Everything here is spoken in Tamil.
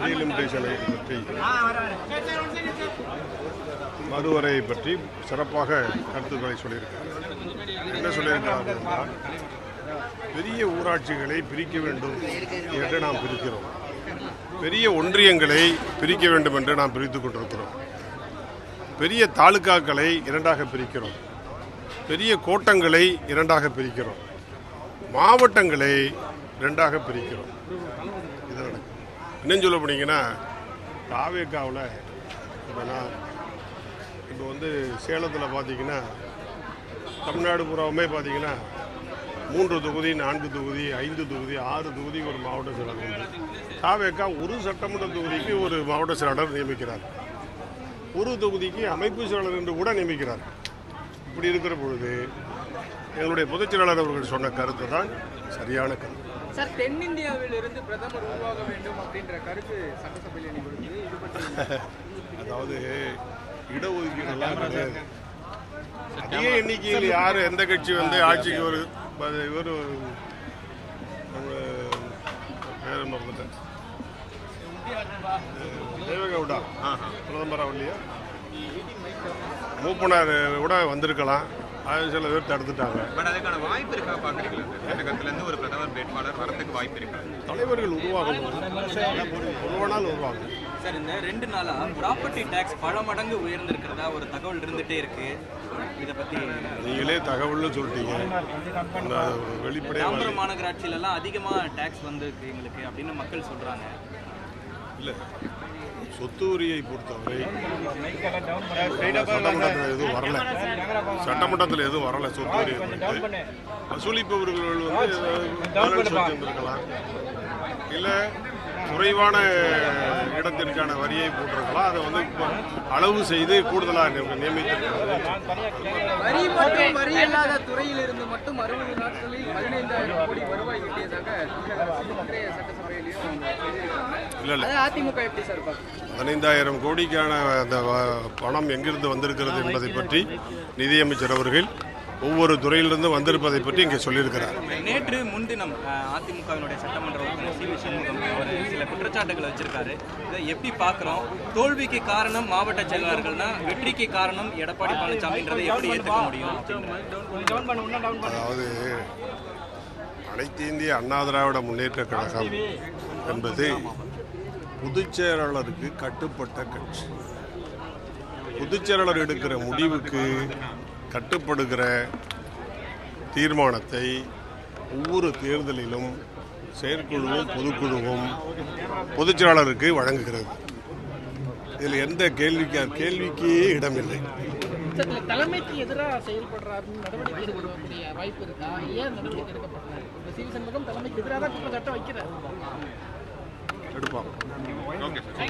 டீலிமிட்டேஷனை பற்றி மறுவரையை பற்றி சிறப்பாக கருத்துக்களை சொல்லியிருக்கார். என்ன சொல்லியிருக்கிறார்கள் என்றால், பெரிய ஊராட்சிகளை பிரிக்க வேண்டும் என்று நாம் பிரிக்கிறோம், பெரிய ஒன்றியங்களை பிரிக்க வேண்டும் என்று நாம் பிரித்துக் கொண்டிருக்கிறோம், பெரிய தாலுகாக்களை இரண்டாக பிரிக்கிறோம், பெரிய கோட்டங்களை இரண்டாக பிரிக்கிறோம், மாவட்டங்களை இரண்டாக பிரிக்கிறோம். இது நடக்கும். இன்னும் சொல்ல போனீங்கன்னா தாவேக்காவில் இப்போ சேலத்தில் பார்த்தீங்கன்னா தமிழ்நாடு பூராவுமே பார்த்தீங்கன்னா 3 தொகுதி 4 தொகுதி 5 தொகுதி 6 தொகுதிக்கு ஒரு மாவட்ட செயலாளர் உண்டு. தாவேக்கா ஒரு சட்டமன்ற தொகுதிக்கு ஒரு மாவட்ட செயலாளர் நியமிக்கிறார், ஒரு தொகுதிக்கு அமைப்பு செயலாளர் என்று கூட நியமிக்கிறார். இப்படி இருக்கிற பொழுது எங்களுடைய பொதுச் செயலாளர் அவர்கள் சொன்ன கருத்து தான் சரியான கருத்து. சார், தென்னிந்தியாவில் இருந்து பிரதமர் உருவாக வேண்டும் அப்படின்ற கருத்து சட்டசபையில் அதாவது இடஒதுக்கீடுலாம் கிடையாது. அதிக எண்ணிக்கையில் யார் எந்த கட்சி ஆட்சிக்கு வருது, இவர் பேர் மறந்துட்டேன், தேவகவுடா பிரதமராக இல்லையா, மூப்பனார் கூட வந்திருக்கலாம், அது சில பேர் தடுத்துட்டாங்க. அதுக்கான வாய்ப்பு இருக்கா பாக்குறீங்களா? தமிழகத்திலிருந்து ஒரு பிரதமர் வேட்பாளர் வரதுக்கு வாய்ப்பு இருக்கா? தலைவர்கள் உருவாகும், உருவாகும். சார், இந்த 2 நாளா ப்ராப்பர்ட்டி டாக்ஸ் பல மடங்கு உயர்ந்திருக்கிறதா ஒரு தகவல் இருந்துட்டே இருக்கு. இதை பத்தி நீங்களே தகவல்னு சொல்லிட்டீங்க. வெளிப்படையாக மாநகராட்சியில எல்லாம் அதிகமா டாக்ஸ் வந்திருக்கு எங்களுக்கு அப்படின்னு மக்கள் சொல்றாங்க. இல்லை, சொத்து வரியை பொறுத்தவரை சட்டமன்றத்தில் எதுவும் வரல, சட்டமன்றத்தில் எதுவும் வரல. சொத்து வரியை குறித்து வசூலிப்பவர்கள் இருக்கலாம், இல்லை குறைவான இடத்திற்கான வரியை போட்டிருக்கலாம். அதை அளவு செய்து கூடுதலாக நியமித்திருக்கிறது. வரி இல்லாத துறையில் இருந்து மட்டும் 60 நாட்களில் 15,000 கோடி வருவாய் கிட்டியதாக சட்டசபையிலும் அதிமுக எப்படி சார் 15,000 கோடிக்கான அந்த பணம் எங்கிருந்து வந்திருக்கிறது என்பதை பற்றி நிதியமைச்சர் அவர்கள் ஒவ்வொரு துறையிலிருந்து வந்திருப்பதை பற்றி இங்கே சொல்லியிருக்கிறார். நேற்று முன்தினம் அதிமுகவினுடைய சட்டமன்ற உறுப்பினர் சி வி சண்முகம் அவர் சில குற்றச்சாட்டுகளை வச்சிருக்காரு. இதை எப்படி பார்க்குறோம்? தோல்விக்கு காரணம் மாவட்ட செயலாளர்கள்னா வெற்றிக்கு காரணம் எடப்பாடி பழனிசாமின்றதை எப்படி ஏற்றுக்க முடியும்? அதாவது அனைத்து இந்திய அண்ணா திராவிட முன்னேற்ற கழகம் என்பது பொதுச் செயலாளருக்கு கட்டுப்பட்ட கட்சி. பொதுச் செயலாளர் எடுக்கிற முடிவுக்கு கட்டுப்படுகிற தீர்மானத்தை ஒவ்வொரு தேர்தலிலும் செயற்குழுவும் பொதுக்குழுவும் பொதுச் செயலாளருக்கு வழங்குகிறது. இதில் எந்த கேள்விக்கே இடமில்லை. தலைமைக்கு எதிராக செயல்படுறாரு, நடவடிக்கை எடுக்கக்கூடிய வாய்ப்பு இருக்கா? ஏன் நடவடிக்கை எடுக்கப்பட்டார்? சி வி சண்முகம் தலைமைக்கு எதிராக தான் குற்றச்சாட்டை வைக்கிறார். எடுப்பாங்க.